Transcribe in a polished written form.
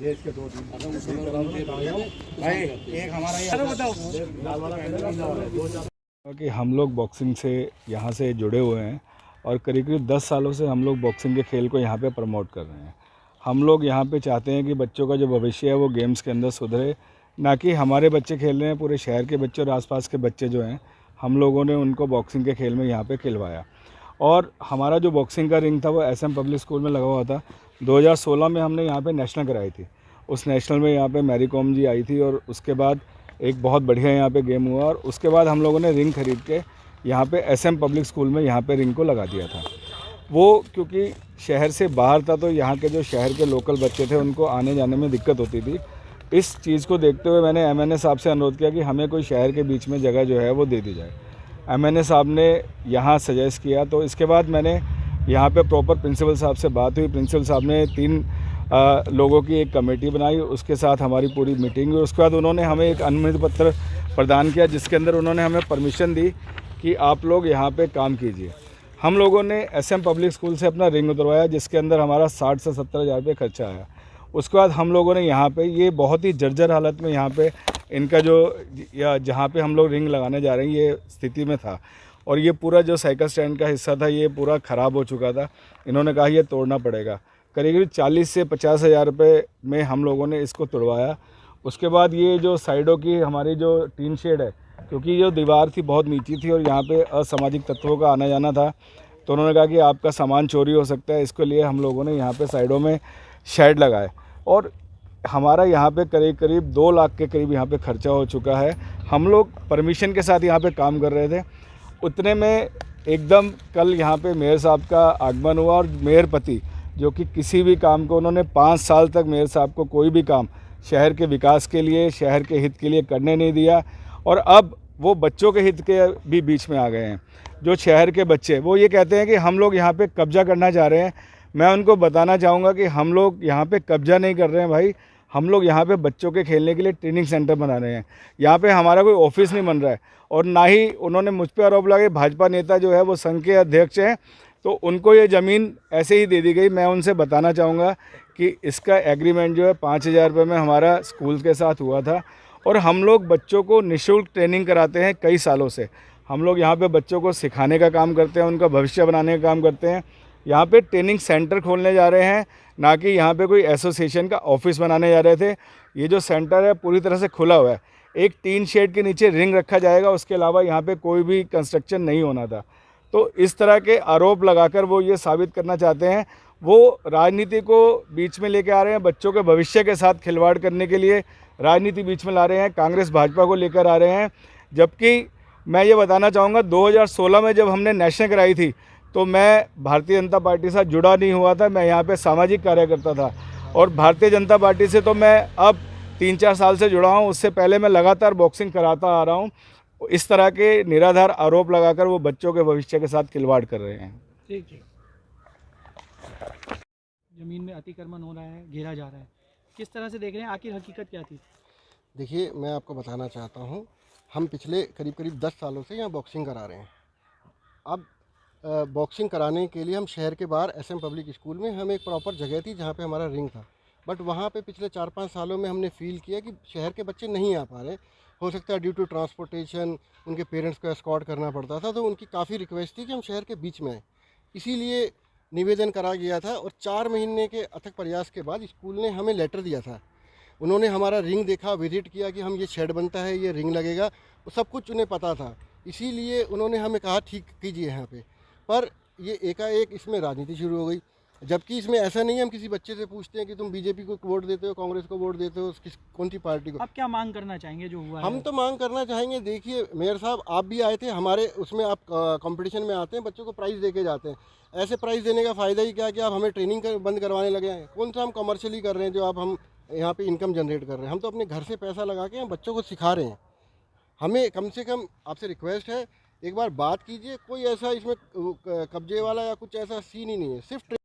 देश के 2 दिन भाई एक हमारा ये कि हम लोग बॉक्सिंग से यहाँ से जुड़े हुए हैं और करीब करीब 10 सालों से हम लोग बॉक्सिंग के खेल को यहाँ पे प्रमोट कर रहे हैं। हम लोग यहाँ पे चाहते हैं कि बच्चों का जो भविष्य है वो गेम्स के अंदर सुधरे, ना कि हमारे बच्चे खेल रहे हैं, पूरे शहर के बच्चे और आसपास के बच्चे जो हैं हम लोगों ने उनको बॉक्सिंग के खेल में यहाँ पे खिलवाया। और हमारा जो बॉक्सिंग का रिंग था वो SM पब्लिक स्कूल में लगा हुआ था। 2016 में हमने यहाँ पे नेशनल कराई थी। उस नेशनल में यहाँ पे मैरी कॉम जी आई थी और उसके बाद एक बहुत बढ़िया यहाँ पे गेम हुआ और उसके बाद हम लोगों ने रिंग खरीद के यहाँ पे SM पब्लिक स्कूल में यहाँ पे रिंग को लगा दिया था। वो क्योंकि शहर से बाहर था तो यहाँ के जो शहर के लोकल बच्चे थे उनको आने जाने में दिक्कत होती थी। इस चीज़ को देखते हुए मैंने MNA साहब से अनुरोध किया कि हमें कोई शहर के बीच में जगह जो है वो दे दी जाए। MNA साहब ने यहाँ सजेस्ट किया तो इसके बाद मैंने यहाँ पे प्रॉपर प्रिंसिपल साहब से बात हुई। प्रिंसिपल साहब ने 3 लोगों की एक कमेटी बनाई, उसके साथ हमारी पूरी मीटिंग हुई। उसके बाद उन्होंने हमें एक अनुमति पत्र प्रदान किया जिसके अंदर उन्होंने हमें परमिशन दी कि आप लोग यहाँ पे काम कीजिए। हम लोगों ने SM पब्लिक स्कूल से अपना रिंग उतरवाया जिसके अंदर हमारा 60 से 70 हज़ार रुपये खर्चा आया। उसके बाद हम लोगों ने यहाँ पे ये बहुत ही जर्जर हालत में यहाँ पे इनका जो या जहाँ पे हम लोग रिंग लगाने जा रहे हैं ये स्थिति में था और ये पूरा जो साइकिल स्टैंड का हिस्सा था ये पूरा ख़राब हो चुका था। इन्होंने कहा ये तोड़ना पड़ेगा। करीब 40 से 50 हज़ार रुपये में हम लोगों ने इसको तोड़वाया। उसके बाद ये जो साइडों की हमारी जो टीन शेड है, क्योंकि जो दीवार थी बहुत नीची थी और यहाँ पे असामाजिक तत्वों का आना जाना था, तो उन्होंने कहा कि आपका सामान चोरी हो सकता है। इसके लिए हम लोगों ने यहाँ पे साइडों में शेड लगाए और हमारा यहाँ पे करीब करीब 2 लाख के करीब यहाँ पे खर्चा हो चुका है। हम लोग परमिशन के साथ यहाँ पे काम कर रहे थे। उतने में एकदम कल यहाँ पे मेयर साहब का आगमन हुआ और मेयर पति जो कि किसी भी काम को उन्होंने 5 साल तक मेयर साहब को कोई भी काम शहर के विकास के लिए, शहर के हित के लिए करने नहीं दिया और अब वो बच्चों के हित के भी बीच में आ गए हैं। जो शहर के बच्चे वो ये कहते हैं कि हम लोग यहाँ पे कब्जा करना चाह रहे हैं। मैं उनको बताना चाहूँगा कि हम लोग यहाँ पे कब्जा नहीं कर रहे हैं भाई, हम लोग यहाँ पे बच्चों के खेलने के लिए ट्रेनिंग सेंटर बना रहे हैं। यहाँ पे हमारा कोई ऑफिस नहीं बन रहा है और ना ही उन्होंने मुझ पर आरोप लगाए। भाजपा नेता जो है वो संघ के अध्यक्ष हैं तो उनको ये ज़मीन ऐसे ही दे दी गई। मैं उनसे बताना चाहूँगा कि इसका एग्रीमेंट जो है 5,000 रुपये में हमारा स्कूल के साथ हुआ था और हम लोग बच्चों को निःशुल्क ट्रेनिंग कराते हैं कई सालों से। हम लोग यहाँ पे बच्चों को सिखाने का काम करते हैं, उनका भविष्य बनाने का काम करते हैं। यहाँ पे ट्रेनिंग सेंटर खोलने जा रहे हैं, ना कि यहाँ पे कोई एसोसिएशन का ऑफिस बनाने जा रहे थे। ये जो सेंटर है पूरी तरह से खुला हुआ है। एक टीन शेड के नीचे रिंग रखा जाएगा, उसके अलावा यहाँ पे कोई भी कंस्ट्रक्शन नहीं होना था। तो इस तरह के आरोप लगाकर वो ये साबित करना चाहते हैं, वो राजनीति को बीच में लेके आ रहे हैं। बच्चों के भविष्य के साथ खिलवाड़ करने के लिए राजनीति बीच में ला रहे हैं, कांग्रेस भाजपा को लेकर आ रहे हैं। जबकि मैं ये बताना चाहूँगा 2016 में जब हमने नेशनल कराई थी तो मैं भारतीय जनता पार्टी से जुड़ा नहीं हुआ था, मैं यहाँ पे सामाजिक कार्यकर्ता था और भारतीय जनता पार्टी से तो मैं अब 3-4 साल से जुड़ा हूँ। उससे पहले मैं लगातार बॉक्सिंग कराता आ रहा हूँ। इस तरह के निराधार आरोप लगाकर वो बच्चों के भविष्य के साथ खिलवाड़ कर रहे हैं। ठीक ठीक। ज़मीन में अतिक्रमण हो रहा है, घेरा जा रहा है, किस तरह से देख रहे हैं, आखिर हकीकत क्या थी? देखिए, मैं आपको बताना चाहता हूँ, हम पिछले करीब 10 सालों से यहाँ बॉक्सिंग करा रहे हैं। अब बॉक्सिंग कराने के लिए हम शहर के बाहर SM पब्लिक स्कूल में हमें एक प्रॉपर जगह थी जहाँ पे हमारा रिंग था, बट वहाँ पे पिछले 4-5 सालों में हमने फील किया कि शहर के बच्चे नहीं आ पा रहे। हो सकता है ड्यू टू ट्रांसपोर्टेशन उनके पेरेंट्स को एस्कॉर्ट करना पड़ता था, तो उनकी काफ़ी रिक्वेस्ट थी कि हम शहर के बीच में आए। इसीलिए निवेदन करा गया था और 4 महीने के अथक प्रयास के बाद स्कूल ने हमें लेटर दिया था। उन्होंने हमारा रिंग देखा, विजिट किया कि हम ये शेड बनता है, ये रिंग लगेगा, वो सब कुछ उन्हें पता था। इसीलिए उन्होंने हमें कहा ठीक कीजिए यहाँ पे। पर ये एकाएक इसमें राजनीति शुरू हो गई, जबकि इसमें ऐसा नहीं है। हम किसी बच्चे से पूछते हैं कि तुम बीजेपी को वोट देते हो, कांग्रेस को वोट देते हो, कौन सी पार्टी को। आप क्या मांग करना चाहेंगे जो हुआ हम है? तो मांग करना चाहेंगे, देखिए मेयर साहब आप भी आए थे हमारे उसमें, आप कंपटीशन में आते हैं, बच्चों को प्राइज़ दे के जाते हैं। ऐसे प्राइज़ देने का फ़ायदा ही क्या कि आप हमें ट्रेनिंग बंद करवाने लगे हैं। कौन सा हम कमर्शियली कर रहे हैं जो आप हम यहाँ पे इनकम जनरेट कर रहे हैं? हम तो अपने घर से पैसा लगा के बच्चों को सिखा रहे हैं। हमें कम से कम आपसे रिक्वेस्ट है, एक बार बात कीजिए। कोई ऐसा इसमें कब्जे वाला या कुछ ऐसा सीन ही नहीं है, सिर्फ